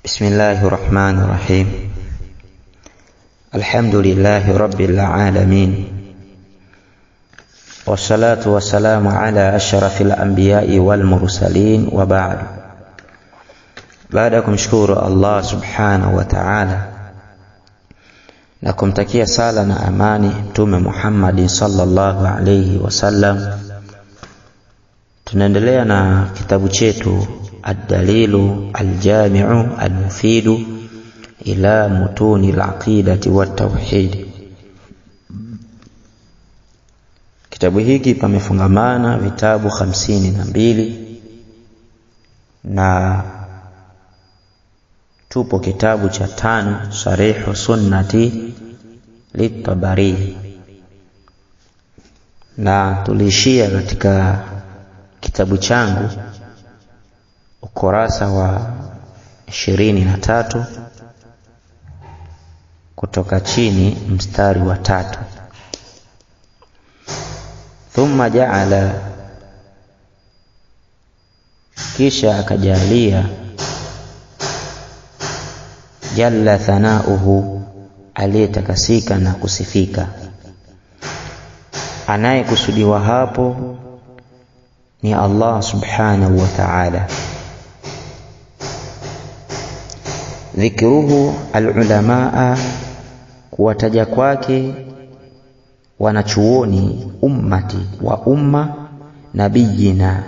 بسم الله الرحمن الرحيم. الحمد لله رب العالمين، والصلاة والسلام على أشرف الأنبياء والمرسلين، وبعد. Baada kumshukuru Allah subhanahu wa ta'ala na kumtakia sala na amani Mtume Muhammad sallallahu alayhi wasallam, tunaendelea na kitabu chetu Ad-Dalilu Al-Jami'u Al-Mufidu ila mutuni al-aqidati wat-tauhid. Kitabu hiki pamefungamana vitabu 52 na tupo kitabu cha 5, Sarihu Sunnati Lit-Tabari, na tulishia katika kitabu changu ukurasa wa 23 kutoka chini mstari wa 3. Thumma ja'ala, kisha akajalia, jalla thanauhu, aliyetakasika na kusifika. Anayekusudiwa hapo ni Allah subhanahu wa ta'ala. Dhikruhu al-ulamaa, kuwataja kwake wanachuoni ummati wa umma nabiyina,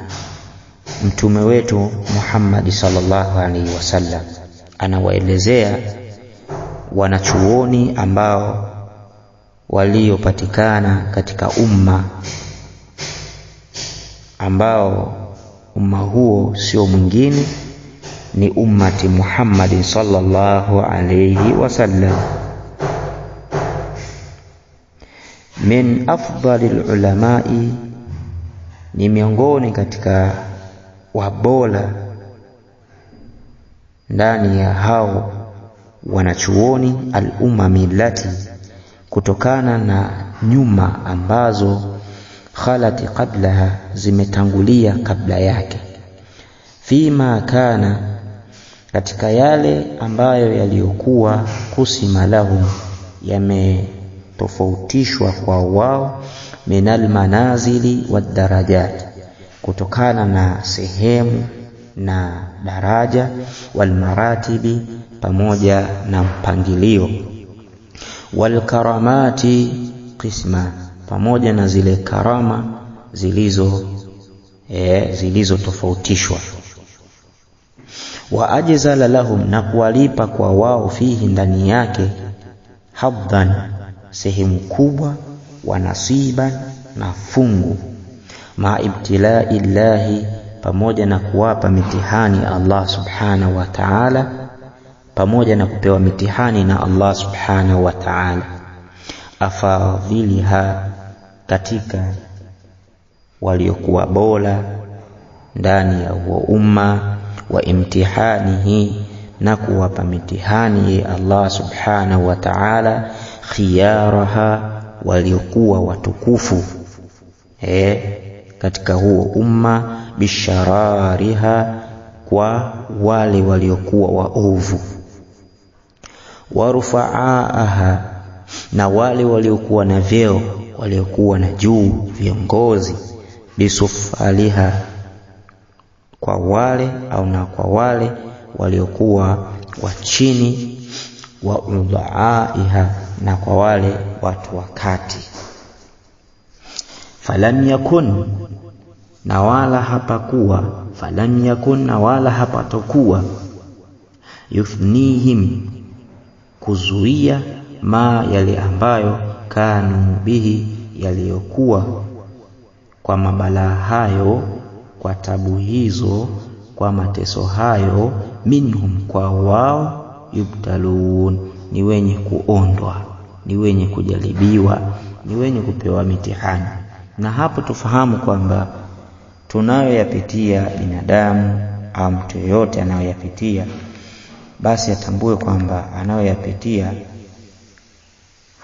mtume wetu Muhammad sallallahu alaihi wasallam. Anawaelezea wanachuoni ambao waliopatikana katika umma, ambao umma huo sio mwingine ni ummati Muhammad sallallahu alayhi wasallam. Min afdalil ulamai, ni miongoni katika wabora ndani ya hao wanachuoni, al-umami lati, kutokana na nyuma ambazo khalati qablaha, zimetangulia kabla yake. Fima kana, katika yale ambayo yaliyokuwa kusima lahum, yametofautishwa kwa wao, minal manazili wad darajat, kutokana na sehemu na daraja, wal maratibi, pamoja na mpangilio, wal karamati qisma, pamoja na zile karama zilizotofautishwa. Wa ajzala lahum, na kuwalipa kwa wao, fihi, ndani yake, haddan, sehemu kubwa, wa nasiban, na fungu, ma ibtilai llahi, pamoja na kuwapa mitihani Allah subhanahu wa ta'ala, pamoja na kupewa mitihani na Allah subhanahu wa ta'ala. Afadhiliha, katika waliokuwa bora ndani ya huo umma, wa imtihanihi, na kuwapa mitihani Allah subhanahu wa ta'ala, khiyaraha, waliokuwa watukufu katika huo umma, bisharariha, kwa wale waliokuwa waovu, warufaaha, na wale waliokuwa na vyeo, waliokuwa na juu, viongozi, bisufaliha, kwa wale au na kwa wale waliokuwa wa chini, wa udhaiha, na kwa wale watu wakati. Falam yakun, na wala hapakuwa, falam yakun, na wala hapatokuwa, yufnihim, kuzuia, ma, yale ambayo, kanu bihi, yaliyokuwa kwa mabalaa hayo, kwa tabu hizo, kwa mateso hayo, minhum, kwa wao, yubtalun, ni wenye kuondwa, ni wenye kujaribiwa, ni wenye kupewa mitihani. Na hapo tufahamu kwamba tunayoyapitia binadamu au mtu yote anayoyapitia, basi atambue kwamba anayoyapitia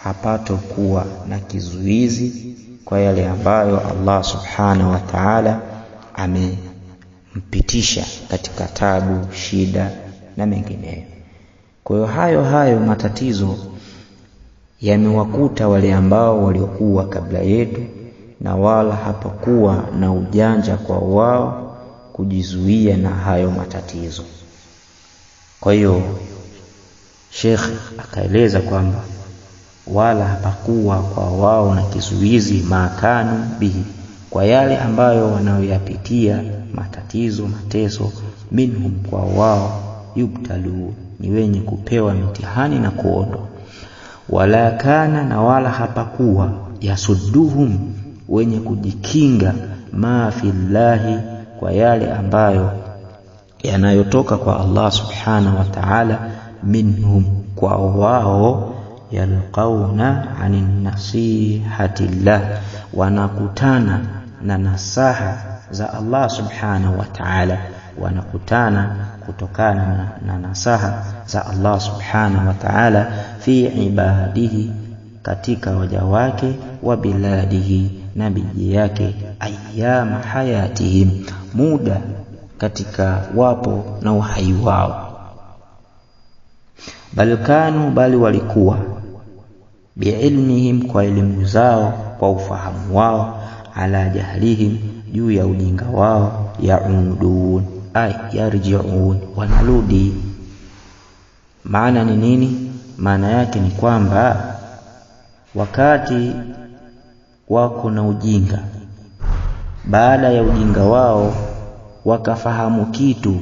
hapato kuwa na kizuizi kwa yale ambayo Allah subhanahu wa ta'ala amempitisha katika tabu, shida na mengineyo. Kwa hiyo hayo matatizo yamewakuta wale ambao waliokuwa kabla yetu, na wala hapakuwa na ujanja kwa wao kujizuia na hayo matatizo. Kwa hiyo Sheikh akaeleza kwamba wala hapakuwa kwa wao na kizuizi makanu bihi, kwa yale ambayo wanayoyapitia matatizo, mateso, minhum kwa wao, yubtalu ni wenye kupewa mitihani na kuondo. Wala kana na wala hapakuwa yasudduhum wenye kujikinga ma fillahi kwa yale ambayo yanayotoka kwa Allah subhanahu wa ta'ala, minhum kwa wao, yalqauna anin nasihatillah wanakutana na nasaha za Allah subhanahu wa ta'ala, wanakutana kutokana na nasaha za Allah subhanahu wa ta'ala fi ibadihi katika waja wake, wa biladihi na miji yake, ayyama hayatihim muda katika wapo na uhai wao. Bali walikuwa biilmihim kwa elimu zao, kwa ufahamu wao, ala jahlihim juu ya ujinga wao, yaudun ay yarji'un wanarudi. Maana ni nini? Maana yake ni kwamba wakati wako na ujinga, baada ya ujinga wao wakafahamu kitu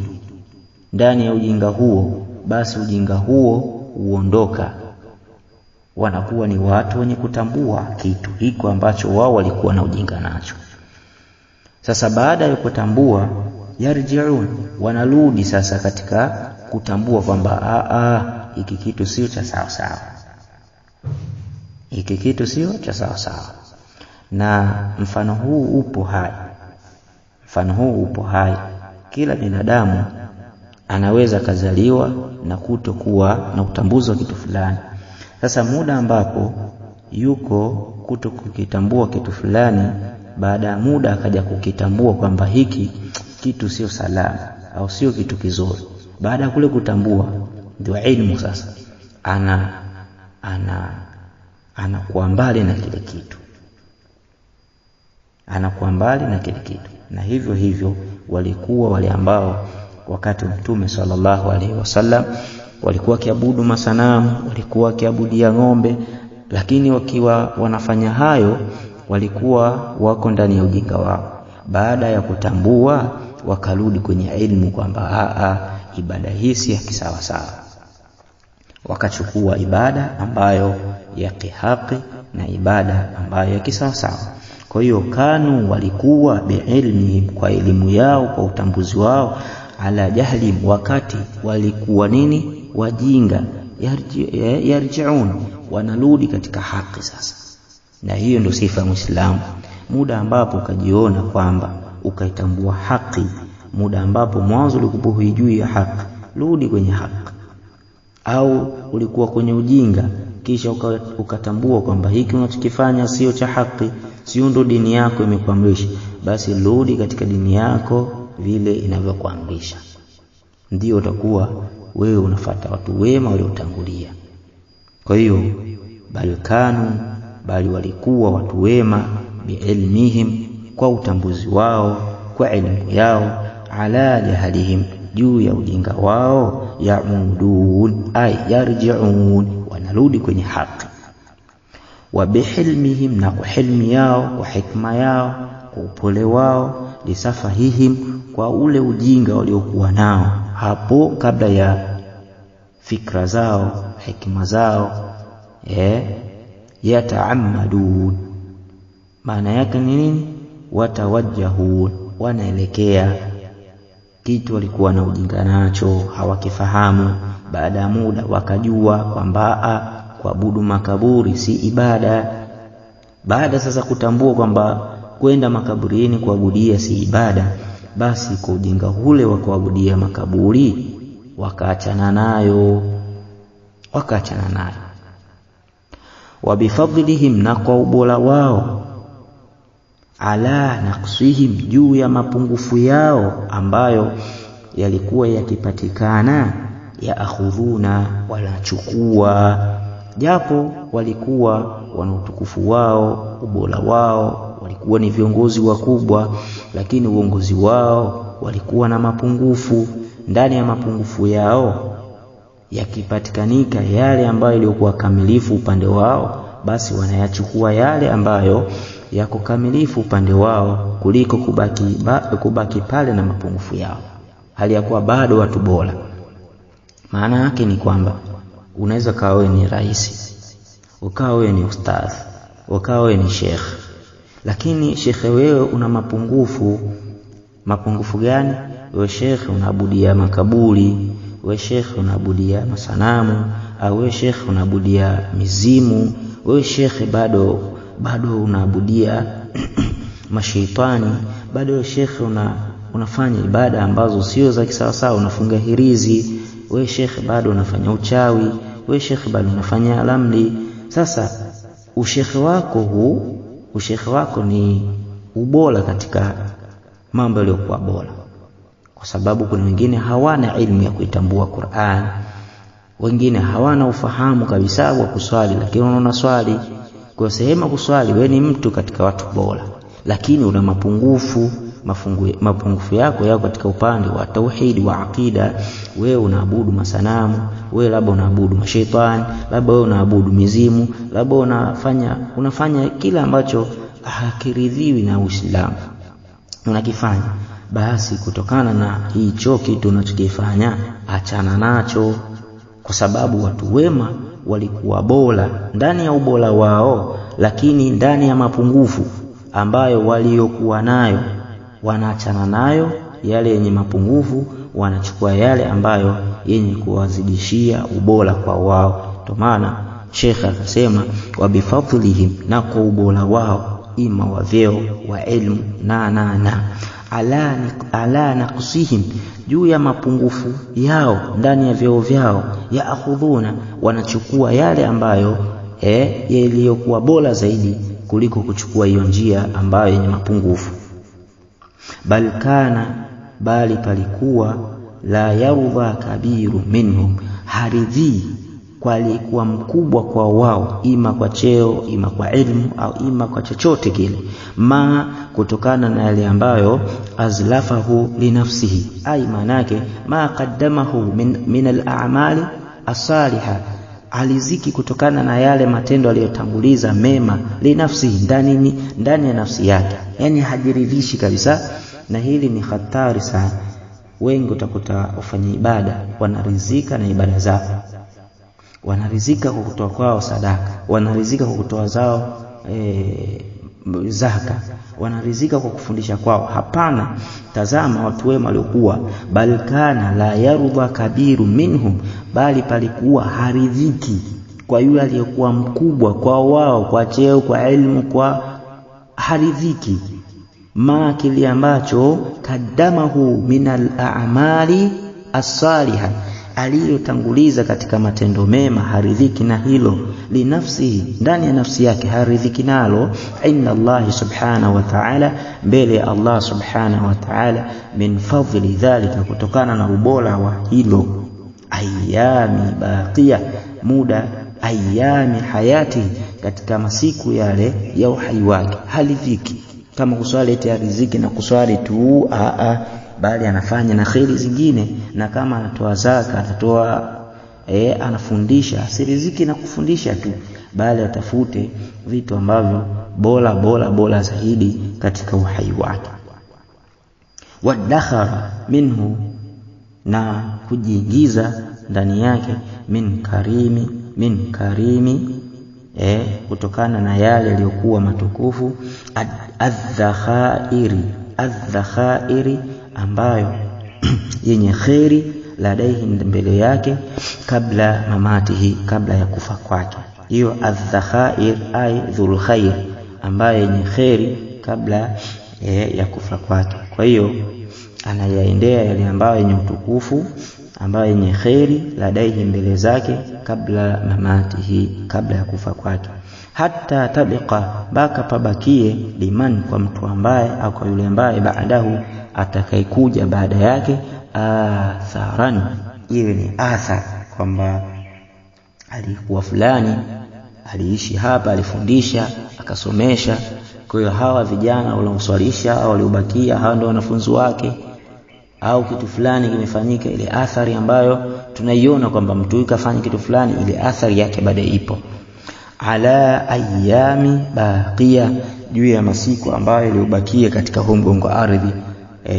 ndani ya ujinga huo, basi ujinga huo uondoka, wanakuwa ni watu wenye kutambua kitu hiko ambacho wao walikuwa na ujinga nacho. Sasa baada ya kutambua, yarji'un wanarudi sasa katika kutambua kwamba hiki kitu sio cha sawa sawa, hiki kitu sio cha sawa sawa. Na mfano huu upo hai. Kila binadamu anaweza kazaliwa na kutokuwa na utambuzi wa kitu fulani. Sasa muda ambapo yuko kutokukitambua kitu fulani, baada ya muda akaja kukitambua kwamba hiki kitu sio salama au sio kitu kizuri, baada ya kule kutambua ndio ilmu sasa anakuwa mbali na kile kitu, na hivyo walikuwa wale ambao wakati Mtume sallallahu alaihi wasallam walikuwa kiabudu masanamu, walikuwa kiabudia ng'ombe, lakini wakiwa wanafanya hayo walikuwa wako ndani ya ujinga wao. Baada ya kutambua wakarudi kwenye ilmu kwamba ibada hii si ya kisawa sawa, wakachukua ibada ambayo ya kihaki na ibada ambayo ya kisawa sawa. Kwa hiyo kanu walikuwa biilmi kwa elimu yao, kwa utambuzi wao, ala jahli wakati walikuwa nini? Wajinga, yarji'un wanarudi katika haki sasa. Na hiyo ndio sifa ya Muislamu. Muda ambapo ukajiona kwamba ukaitambua haki, muda ambapo mwanzo ulikuwa hujui ya haki, rudi kwenye haki. Au ulikuwa kwenye ujinga kisha ukatambua kwamba hiki unachokifanya sio cha haki, sio ndo dini yako imekuamrisha, basi rudi katika dini yako vile inavyokuamrisha. Ndio utakuwa wewe unafuata watu wema waliotangulia. Kwa hiyo bali walikuwa watu wema biilmihim kwa utambuzi wao, kwa elimu yao, ala jahalihim juu ya ujinga wao, yaudun ay yarji'un wanarudi kwenye haki, wa bihilmihim na kwa hilmi yao, kwa hikma yao, kwa upole wao, lisafahihim kwa ule ujinga waliokuwa nao hapo kabla ya fikra zao, hikma zao, yata'ammadun. Maana yake ni nini? Watawajjahun wanaelekea kitu walikuwa na ujinga nacho, hawakifahamu. Baada ya muda wakajua kwamba kuabudu makaburi si ibada. Baada sasa kutambua kwamba kwenda makaburini kuabudia si ibada, basi kwa ujinga ule wa kuabudia makaburi wakaachana nayo. Wa bifadlihim na kwa ubora wao, ala naqsihim juu ya mapungufu yao ambayo yalikuwa yakipatikana yaakhudhuna, wanachukua, japo walikuwa wana utukufu wao, ubora wao, walikuwa ni viongozi wakubwa, lakini uongozi wao walikuwa na mapungufu. Ndani ya mapungufu yao yakipatikanika yale ambayo yalikuwa kamilifu upande wao, basi wanayachukua yale ambayo yako kamilifu upande wao kuliko kubaki pale na mapungufu yao, hali ya kuwa bado watu bora. Maana yake ni kwamba unaweza kawa wewe ni rais, ukawa wewe ni ustadh, ukawa wewe ni sheikh, lakini sheikh wewe una mapungufu. Mapungufu gani? Wewe sheikh unaabudia makaburi, wewe sheikh unaabudia masanamu, au wewe sheikh unaabudia mizimu, wewe sheikh bado unaabudia mashaitani, bado wewe sheikh unafanya ibada ambazo sio za kisawasawa, unafunga hirizi, wewe sheikh bado unafanya uchawi, wewe sheikh bado unafanya lamli. Sasa ushekhe wako ni ubora katika mambo yaliyokuwa bora, kwa sababu kuna wengine hawana ilmu ya kuitambua Qur'an, wengine hawana ufahamu kabisa wa kuswali, lakini unaona swali kwa sehemu kuswali. Wewe ni mtu katika watu bora, lakini una mapungufu. Mapungufu yako katika upande wa tauhid wa akida. Wewe unaabudu masanamu, wewe labda unaabudu mashaitani, labda wewe unaabudu mizimu, labda unafanya kila ambacho hakiridhiwi na Uislamu unakifanya. Basi kutokana na hicho kitu unachokifanya, achana nacho, kwa sababu watu wema walikuwa bora ndani ya ubora wao, lakini ndani ya mapungufu ambayo waliokuwa nayo wanaachana nayo yale yenye mapungufu, wanachukua yale ambayo yenye kuwazidishia ubora kwa wao. Ndio maana Sheikh akasema wa bifadlihim, na kwa ubora wao, ima wa vyeo wa ilmu na ala naqsihim, juu ya mapungufu yao ndani ya vyeo vyao, yaakhudhuna, wanachukua yale ambayo yaliyokuwa bora zaidi kuliko kuchukua hiyo njia ambayo yenye mapungufu. Bali palikuwa la yarudha kabiru minhum, haridhi kwa alikuwa mkubwa kwa wao, ima kwa cheo, ima kwa ilmu, au ima kwa chochote kile, kutokana na yale ambayo azlafahu linafsihi, ai manake qaddamahu min al-a'mali as-salihah, aliziki kutokana na yale matendo aliyotanguliza mema, linafsihi, ndani ya nafsi yake, yani hajiridhishi kabisa. Na hili ni hatari sana. Wengi utakuta wafanya ibada wanarizika na ibada zao, wanarizika kwa kutoa kwao sadaka, wanarizika kwa kutoa zao zaka, wanarizika kwa kufundisha kwao. Hapana, tazama watu wema waliokuwa, bal kana la yarudha kabiru minhum, bali palikuwa haridhiki kwa yule aliyekuwa mkubwa kwa wao, kwa cheo, kwa ilmu, kwa haridhiki kile ambacho kaddamahu minal a'mali as-salihah, aliyotanguliza katika matendo mema, haridhiki na hilo, linafsihi, ndani ya nafsi yake haridhiki nalo, inna Allah subhanahu wa ta'ala, mbele ya Allah subhanahu wa ta'ala, min fadli dhalika, kutokana na ubora wa hilo, ayami baqiya, muda ayami hayati, katika masiku yale ya uhai wake, haridhiki kama kuswali eti riziki na kuswali tu, bali anafanya na khairi zingine, na kama anatoa zaka, atatoa anafundisha, si riziki na kufundisha tu, bali atafute vitu ambavyo bora zaidi katika uhai wake. Wadakhara minhu, na kujiingiza ndani yake, min karimi kutokana na yale yaliyokuwa matukufu, adh-dhakhairi, ambayo yenye khairi, ladaihi, mbele yake, kabla mamatihi, kabla ya kufa kwake. Hiyo adh-dhakhair ay dhul khair, ambayo yenye khairi kabla ya kufa kwake. Kwa hiyo anayaendea yale ambayo yenye utukufu, ambayo yenye khairi, ladaihi, mbele zake, kabla mamatihi, kabla ya kufa kwake. Hata tabiqa, baka pabakie, liman, kwa mtu ambaye, au kwa yule ambaye, baadahu, atakayekuja baada yake, atharan, iwe ni athar kwamba alikuwa fulani aliishi hapa, alifundisha, akasomesha. Kwa hiyo hawa vijana waliomswalisha au waliobakia hawa ndio wanafunzi wake, au kitu fulani kimefanyika, ile athari ambayo tunaiona kwamba mtu huyu kafanya kitu fulani, ile athari yake bado ipo. Ala ayami baqiya, juu ya masiku ambayo yaliobakia katika mgongo wa ardhi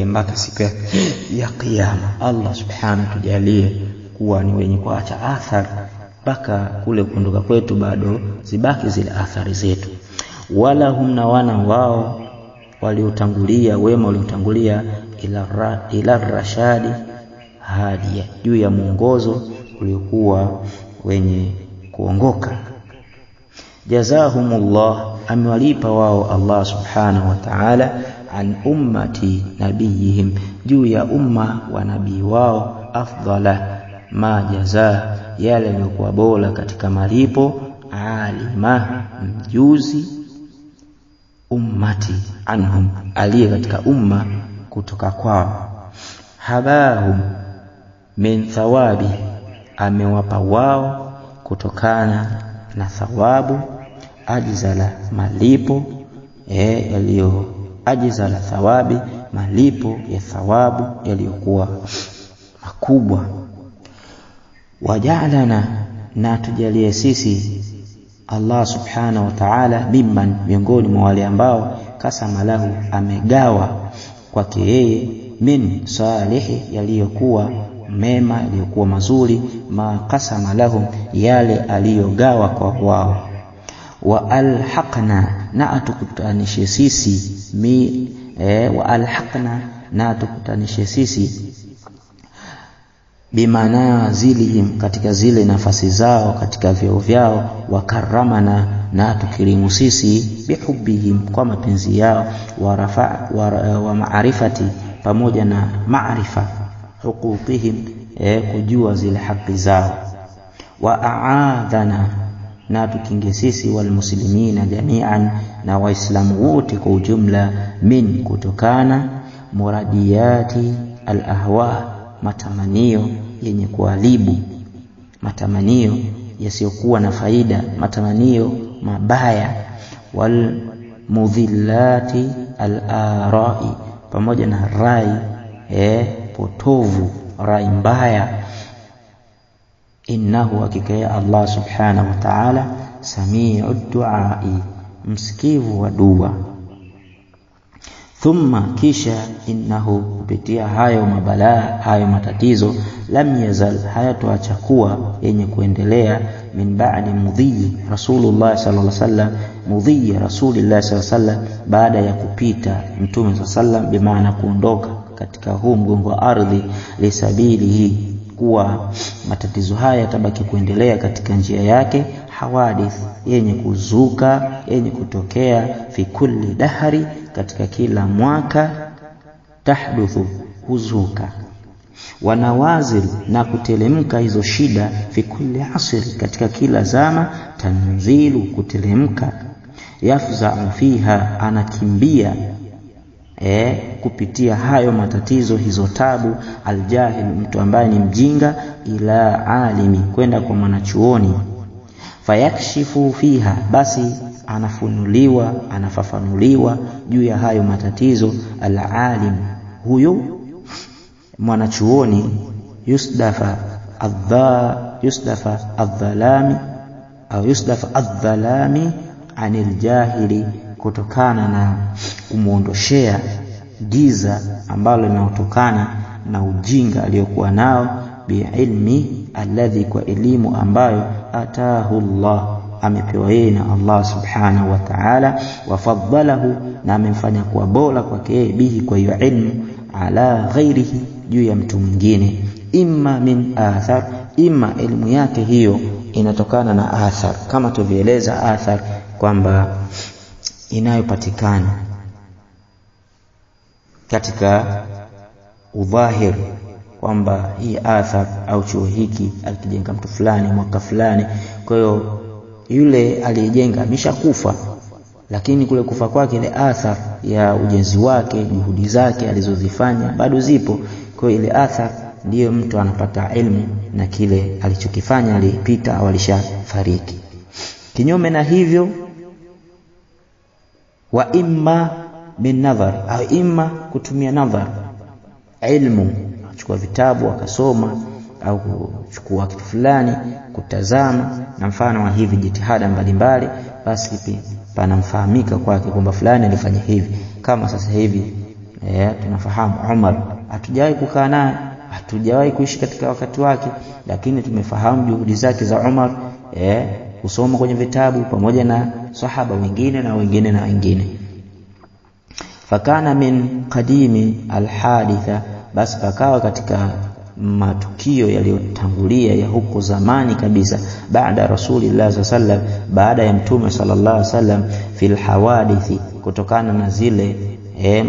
mpaka siku ya kiyama. Allah subhanahu tujalie kuwa ni wenye kuacha athari mpaka kule kuondoka kwetu bado zibaki zile athari zetu. Wala humna wana wao waliotangulia, wema waliotangulia, ila rashadi hadiya, juu ya mwongozo uliokuwa wenye kuongoka. Jazahumullah, amewalipa wao Allah subhanahu wa ta'ala an ummati nabiyihim, juu ya umma wa nabii wao, afdala ma jazaa, yale yaliyokuwa bora katika malipo, alima, mjuzi, ummati anhum, aliye katika umma kutoka kwao, habahum min thawabi, amewapa wao kutokana na thawabu, ajzala, malipo yaliyo ajzala thawabi, malipo ya thawabu yaliyokuwa makubwa. Waja'alana, na tujalie sisi Allah subhanahu wa ta'ala, mimman, miongoni mwa wale ambao kasama lahu, amegawa kwake yeye, min salihi, yaliyokuwa mema, yaliyokuwa mazuri, ma kasama lahum, yale aliyogawa kwa wao. Wa alhaqna, na atukutanishe sisi wa alhaqna, na atukutanishe sisi bimanazilihim, katika zile nafasi zao, katika vyeo vyao. Wa karamana, na tukirimu sisi bihubbihim, kwa mapenzi yao. Wa maarifati, pamoja na maarifa, huquqihim, kujua zile haki zao. Wa aadhana, na tukinge sisi walmuslimina jami'an, na waislamu wote kwa ujumla, min, kutokana, muradiyati alahwa, matamanio yenye kuharibu, matamanio yasiyokuwa na faida, matamanio mabaya. Wal mudhillati al-arai, pamoja na rai potovu, rai mbaya. Innahu, hakika ya Allah subhanahu wa ta'ala, sami'u du'ai, msikivu wa dua. Thumma, kisha, innahu, kupitia hayo mabalaa, hayo matatizo, lam yazal, hayatoacha kuwa yenye kuendelea, min ba'di mudhi Rasulullah sallallahu alaihi wasallam, mudhi Rasulullah sallallahu alaihi wasallam, baada ya kupita Mtume sallallahu alaihi wasallam, bimaana kuondoka katika huu mgongo wa ardhi, lisabilihi, kuwa matatizo haya tabaki kuendelea katika njia yake, hawadith, yenye kuzuka, yenye kutokea, fi kulli dahri, katika kila mwaka, tahduthu, huzuka. Wanawazil, na kutelemka hizo shida, fi kulli asri, katika kila zama, tanzilu, kutelemka. Yafza'u fiha, anakimbia kupitia hayo matatizo, hizo tabu, aljahil, mtu ambaye ni mjinga, ila alimi, kwenda kwa mwanachuoni. Fayakshifu fiha, basi anafunuliwa, anafafanuliwa juu ya hayo matatizo, alalim, huyo mwanachuoni. Yusdafa adh-dhalami au yusdafa adh-dhalami anil jahili, kutokana na kumuondoshea giza ambalo linatokana na ujinga aliyokuwa nao, biilmi alladhi, kwa elimu ambayo atahu Allah, amepewa yeye na Allah subhanahu wa ta'ala. Wa faddalahu, na amemfanya kuwa bora kwake yeye, bihi, kwa hiyo ilmu, ala ghairihi, juu ya mtu mwingine. Imma min athar, imma elimu yake hiyo inatokana na athar, kama tuvieleza athar kwamba inayopatikana katika udhahir, kwamba hii athar au chuo hiki alikijenga mtu fulani mwaka fulani. Kwa hiyo yule aliyejenga ameshakufa, lakini kule kufa kwake ile athar ya ujenzi wake, juhudi zake alizozifanya bado zipo. Kwa hiyo ile athar ndiyo mtu anapata ilmu na kile alichokifanya alipita au alishafariki. Kinyume na hivyo, wa imma bin nadhar, au imma kutumia nadhar, ilmu kuchukua vitabu akasoma au kuchukua kitu fulani kutazama na mfano wa hivi jitihada mbalimbali, basi panamfahamika kwake kwamba fulani alifanya hivi. Kama sasa hivi tunafahamu Umar, hatujawahi kukaa naye, hatujawahi kuishi katika wakati wake, lakini tumefahamu juhudi zake za Umar kusoma kwenye vitabu pamoja na sahaba wengine na wengine na wengine. Fakana min qadimi alhaditha, basi pakawa katika matukio yaliyotangulia ya huko zamani kabisa, baada Rasulillah sallallahu, baada ya Mtume sallallahu alaihi wasallam, fil hawadithi, kutokana na zile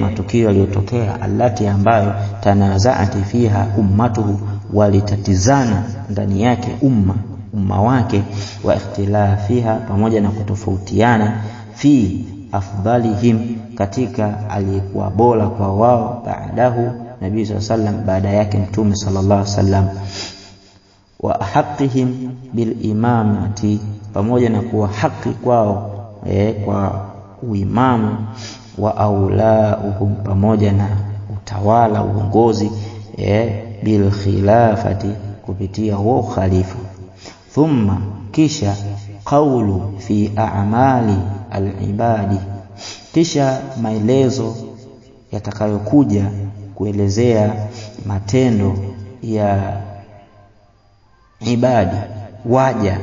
matukio yaliyotokea, allati ambayo tanazaati fiha ummatuhu, walitatizana ndani yake umma wake, wa ikhtilafiha, pamoja na kutofautiana, fi afdalihim, katika aliyekuwa bora kwa wao, baadahu Nabii sallallahu alaihi wasallam, baada yake Mtume sallallahu alaihi wasallam, wa haqqihim bil imamati, pamoja na kuwa haki kwao kwa uimamu, wa aulauhum, pamoja na utawala, uongozi, bil khilafati, kupitia huo khalifa. Thumma, kisha, qawlu fi a'mali al-ibadi, kisha maelezo yatakayokuja kuelezea matendo ya ibadi, waja.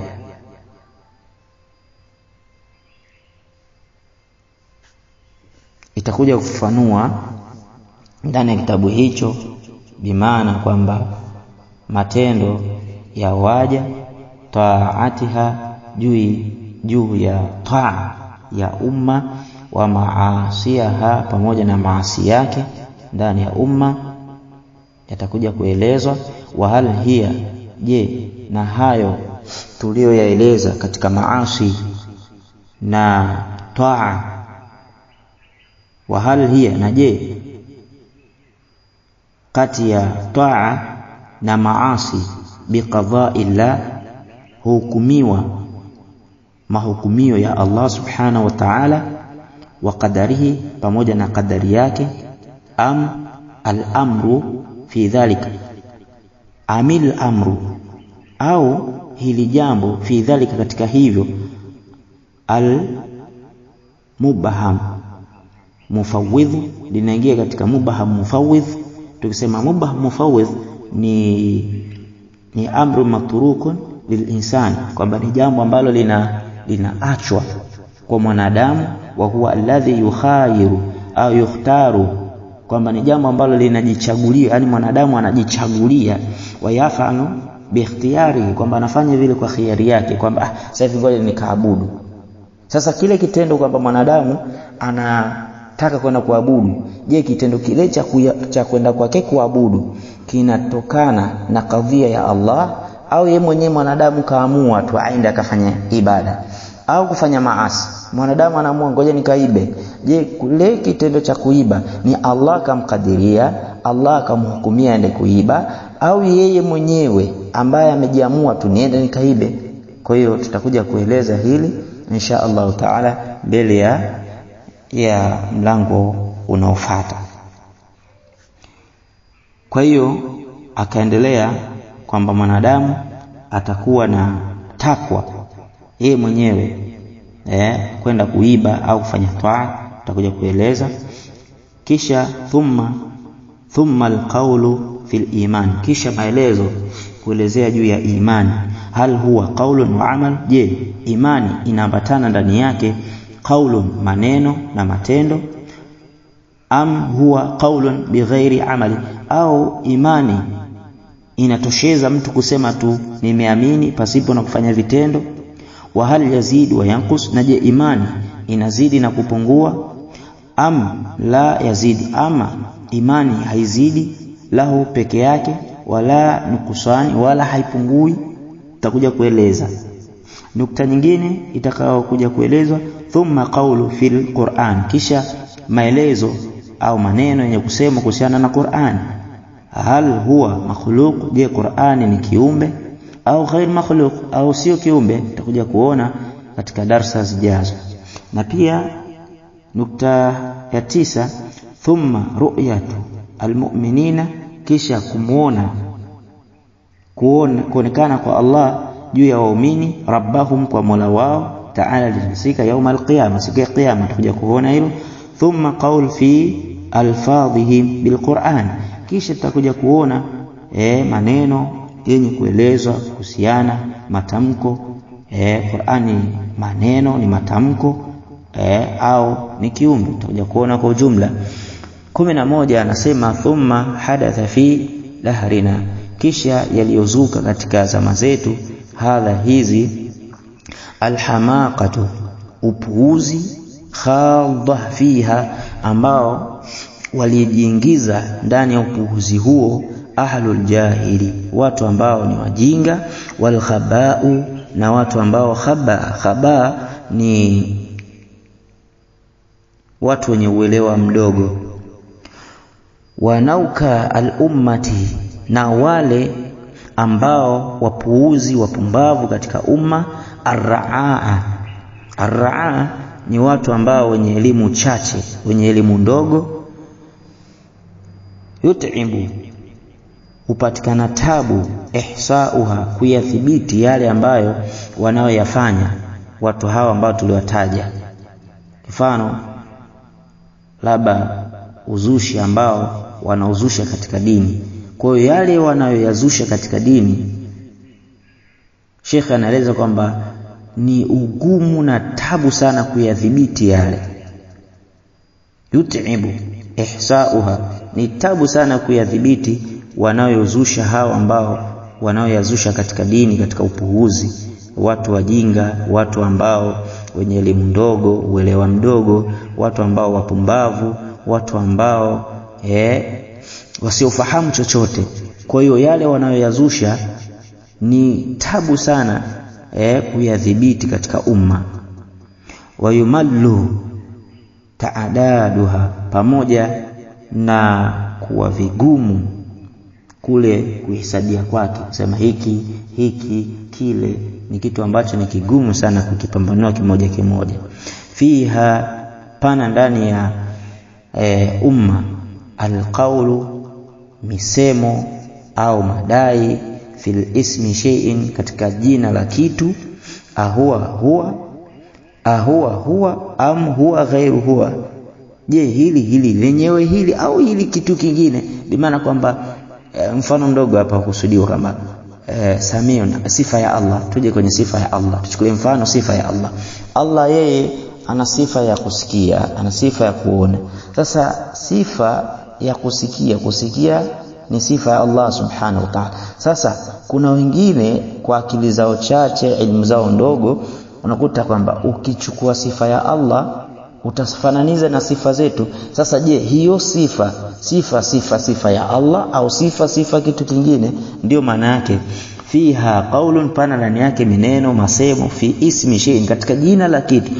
Itakuja kufafanua ndani ya kitabu hicho, bimaana kwamba matendo ya waja, taatiha, juu ya taa ya umma, wa maasiha, pamoja na maasi yake ndani ya umma yatakuja kuelezwa. Wa hal hiya, je, na hayo tuliyoyaeleza katika maasi na taa, wa hal hiya, na je, kati ya taa na maasi, biqadha'illah, hukumiwa mahukumio ya Allah subhanahu wa ta'ala, wa qadarihi, pamoja na qadari yake, am al-amru fi dhalika, amil amru, au hili jambo, fi dhalika, katika hivyo, al-mubaham mufawwidh, linaingia katika mubaham mufawwidh. Tukisema mubaham mufawwidh ni amru matrukun lilinsani, kwamba ni jambo ambalo linaachwa kwa mwanadamu, wa huwa alladhi yukhayiru au yukhtaru, kwamba ni jambo ambalo linajichagulia, yani mwanadamu anajichagulia, wa yafalu bi ikhtiyari, kwamba anafanya vile kwa khiari yake, kwamba sasa hivi ngoja nikaabudu. Sasa kile kitendo kwamba mwanadamu anataka kwenda kuabudu, je, kitendo kile cha kwenda kwake kuabudu kinatokana na kadhia ya Allah, au yeye mwenyewe mwanadamu kaamua tu aende akafanya ibada au kufanya maasi? Mwanadamu anaamua ngoja nikaibe. Je, kule kitendo cha kuiba ni Allah kamkadiria, Allah kamhukumia aende kuiba, au yeye mwenyewe ambaye amejiamua tu niende nikaibe? Kwa hiyo tutakuja kueleza hili insha Allah taala mbele ya mlango unaofuata. Kwa hiyo akaendelea kwamba mwanadamu atakuwa na takwa yeye mwenyewe kwenda kuiba au kufanya taa, tutakuja kueleza. Kisha thumma alqawlu fil iman, kisha maelezo kuelezea juu ya imani. Hal huwa qawlun wa amal, je, imani inaambatana ndani yake qawlun, maneno na matendo, am huwa qawlun bighairi amali, au imani inatosheza mtu kusema tu nimeamini pasipo na kufanya vitendo. Wa hal yazid wa yanqus, na je, imani inazidi na kupungua, am la yazidi, ama imani haizidi lahu peke yake, wala nukusani, wala haipungui. Tutakuja kueleza nukta nyingine itakayokuja kuelezwa. Thumma qawlu fil Qur'an, kisha maelezo au maneno yenye kusema kuhusiana na Qur'an. hal huwa makhluq, je Qur'ani ni kiumbe au ghair makhluq, au sio kiumbe. Tutakuja kuona katika darasa zijazo. Na pia nukta ya 9, thumma ru'yatu almu'minina, kisha kuonekana kwa Allah juu ya waumini, rabbahum, kwa Mola wao, ta'ala lisika yauma alqiyama, siku ya kiyama. Tutakuja kuona hilo. Thumma qaul fi alfadhihim bilquran, kisha tutakuja kuona maneno yenye kuelezwa kuhusiana matamko. Qur'ani maneno ni matamko au ni kiumbe, tutakuja kuona kwa ujumla. 11 anasema thumma hadatha fi dahrina, kisha yaliozuka katika zama zetu, hizi alhamaqatu, upuuzi, khadha fiha, ambao walijiingiza ndani ya upuuzi huo, ahlul jahili, watu ambao ni wajinga, wal khaba'u, na watu ambao khaba ni watu wenye uelewa mdogo, wanauka al-ummati, na wale ambao wapuuzi wapumbavu katika umma, arraa ni watu ambao wenye elimu chache, wenye elimu ndogo, yut'ibu, upatikana tabu, ihsauha, kuyathibiti yale ambayo wanaoyafanya watu hawa ambao tuliwataja. Mfano labda uzushi ambao wanauzusha katika dini. Kwa hiyo yale wanayoyazusha katika dini, Sheikh anaeleza kwamba ni ugumu na tabu sana kuyadhibiti yale. Yut'ibu ihsauha, ni tabu sana kuyadhibiti wanayozusha hao ambao wanaoyazusha katika dini, katika upuuzi, watu wajinga, watu ambao wenye elimu ndogo, uelewa mdogo, watu ambao wapumbavu, watu ambao wasiofahamu chochote. Kwa hiyo yale wanayoyazusha ni tabu sana kuyadhibiti katika umma. Wayumallu ta'adaduha, pamoja na kuwa vigumu kule kuhesabia kwake, kusema hiki kile, ni kitu ambacho ni kigumu sana kukipambanua kimoja kimoja. Fiha, pana ndani ya umma, alqaulu, misemo au madai, fil ismi shay'in, katika jina la kitu, huwa am huwa ghairu huwa, je hili lenyewe hili au hili kitu kingine. Bimaana kwamba mfano mdogo hapa kusudiwa kama Samiun, sifa ya Allah. Tuje kwenye sifa ya Allah, tuchukue mfano sifa ya Allah. Allah yeye ana sifa ya kusikia, ana sifa ya kuona. Sasa sifa ya kusikia ni sifa ya Allah subhanahu wa ta'ala. Sasa kuna wengine kwa akili zao chache, elimu zao ndogo, unakuta kwamba ukichukua sifa ya Allah utafananiza na sifa zetu. Sasa je, hiyo sifa ya Allah au sifa kitu kingine? Ndio maana yake fiha qaulun, pana ndani yake mineno, masemo, fi ismi shay'in, katika jina la kitu,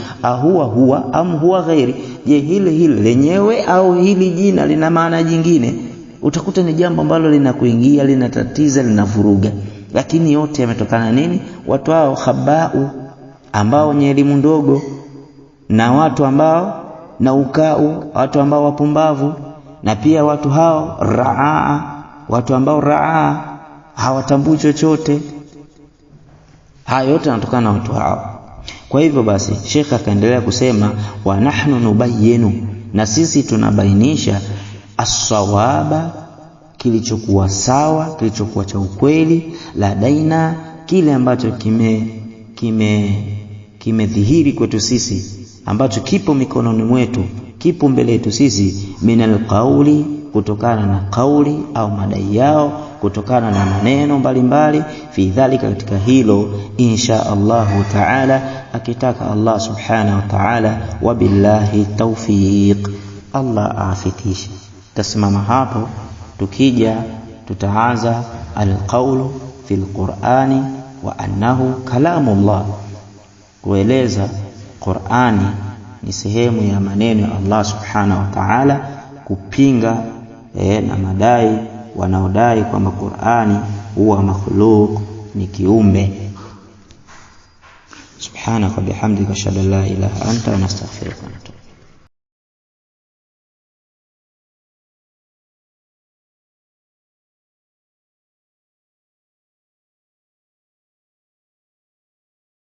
huwa am huwa ghairi, je hili lenyewe au hili jina lina maana jingine. Utakuta ni jambo ambalo linakuingia, linatatiza, linavuruga, lakini yote yametokana nini? Watu hao khabau, ambao wenye elimu ndogo, na watu ambao naukau, watu ambao wapumbavu, na pia watu hao watu ambao hawatambui chochote. Haya yote yanatokana na watu hao. Kwa hivyo basi Sheikh akaendelea kusema, wa nahnu nubayyinu, na sisi tunabainisha, as-sawaba, kilichokuwa sawa, kilichokuwa cha ukweli, ladaina, kile ambacho kimedhihiri kwetu sisi, ambacho kipo mikononi mwetu, kipo mbele yetu sisi, minal qauli, kutokana na kauli au madai yao, kutokana na maneno mbalimbali, fi dhalika, katika hilo, insha Allahu ta'ala, akitaka Allah subhanahu wa ta'ala, wabillahi tawfiq, Allah afikishe. Tasimama hapo, tukija tutaanza alqaulu fil Qur'ani wa annahu kalamullah, kueleza Qur'ani ni sehemu ya maneno ya Allah subhanahu wa ta'ala, kupinga na madai wanaodai kwamba Qur'ani huwa makhluq, ni kiumbe. Subhanaka bihamdika ashhadu an la ilaha anta nastaghfiruka wa natubu.